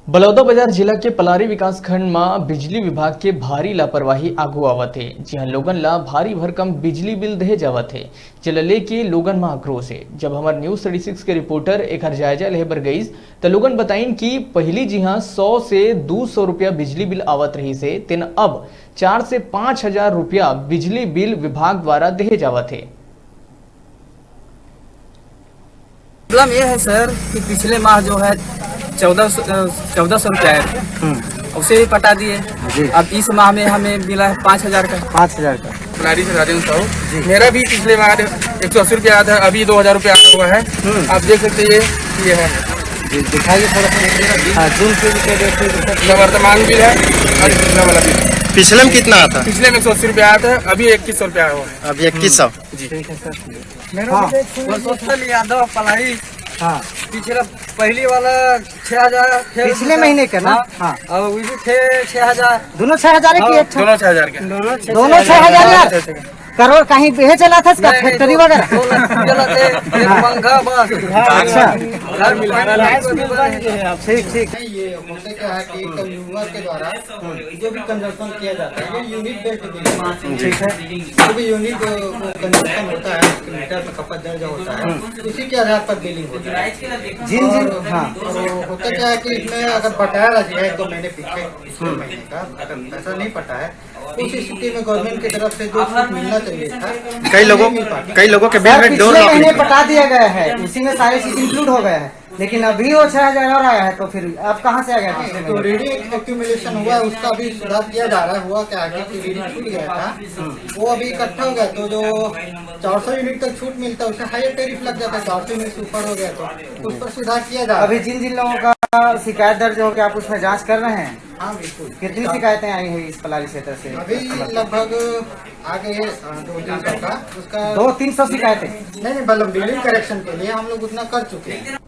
बलौदाबाजार जिला के पलारी विकास खंड में बिजली विभाग के भारी लापरवाही आगू आवत है, जहां लोगन ला भारी भरकम बिजली बिल दे जावत है, जिला लेके लोगन में आक्रोश है। जब हमारे न्यूज 36 के रिपोर्टर एक जायजा लेहे बर गई तो लोगन बताइन कि पहली जिहां 100 से 200 रुपया बिजली बिल आवत रही से तेन अब 4 से 5 हजार रुपया बिजली बिल विभाग द्वारा दे जावत है। प्रॉब्लम ये है सर कि पिछले माह जो है 1400 रुपया है, उसे भी पटा दिए। अब इस माह में हमें मिला है 5000 का। 5000 का। पलारी से राजेंद्र साहू, मेरा भी पिछले माह 180 रुपया आया था, अभी 2000 रुपया आया हुआ है। आप देख सकते हैं ये है, दिखाइए थोड़ा सा। जून के वर्तमान बिल है और पिछला वाला बिल। पिछले में कितना आता? पिछले में 180 रुपया आया था, अभी 2100 रुपया आया हुआ है। अभी 2100। जी ठीक है सर। पुरुषोत्तम यादव पलाही। हाँ, पिछला पहली वाला 6000 पिछले महीने का ना। हाँ, और वो भी थे 6000। दोनों 6000 की। अच्छा, दोनों 6000 के। दोनों 6000 यार। करोड़ कहीं पे चला था इसका फैक्ट्री वगैरह। पंखा बस। अच्छा, घर मिलाना। ठीक ठीक। ये होता क्या है कि कंज्यूमर के द्वारा जो भी कंजप्शन किया जाता है ये यूनिट बेस्ड बिलिंग। ठीक है। जो भी यूनिट कंजप्शन होता है, मीटर में खपत दर्ज होता है, उसी के आधार पर बिलिंग होता है। जिन जिन। हाँ, और होता क्या है कि इसमें अगर बटाया रह जाए 2 महीने पीछे, पिछले महीने का अगर पैसा नहीं पटा है, उस स्थिति में गवर्नमेंट की तरफ से जो छूट मिलना चाहिए था, कई लोगों के बिल में 2 पिछले महीने पटा दिया गया है, उसी में सारी चीज इंक्लूड हो गया है, लेकिन अभी वो 6000 और आया है, तो फिर अब कहाँ से आ गया पिछले तो महीने? रीडिंग एक्यूमुलेशन हुआ है, उसका भी सुधार किया जा रहा है। हुआ क्या है कि रीडिंग छूट गया था, वो अभी इकट्ठा हो गया, तो जो 400 यूनिट तक छूट मिलता है उससे हायर टैरिफ लग जाता है। 400 यूनिट से ऊपर हो गया तो उस पर सुधार किया जा रहा है। अभी जिन जिन लोगों का शिकायत दर्ज हो गया, आप उसमें जांच कर रहे हैं? हाँ बिल्कुल। कितनी शिकायतें आई है इस पलारी क्षेत्र से? अभी लगभग आ गए 200-300 का, उसका 200-300 शिकायतें। नहीं मतलब बिलिंग करेक्शन के लिए हम लोग उतना कर चुके हैं।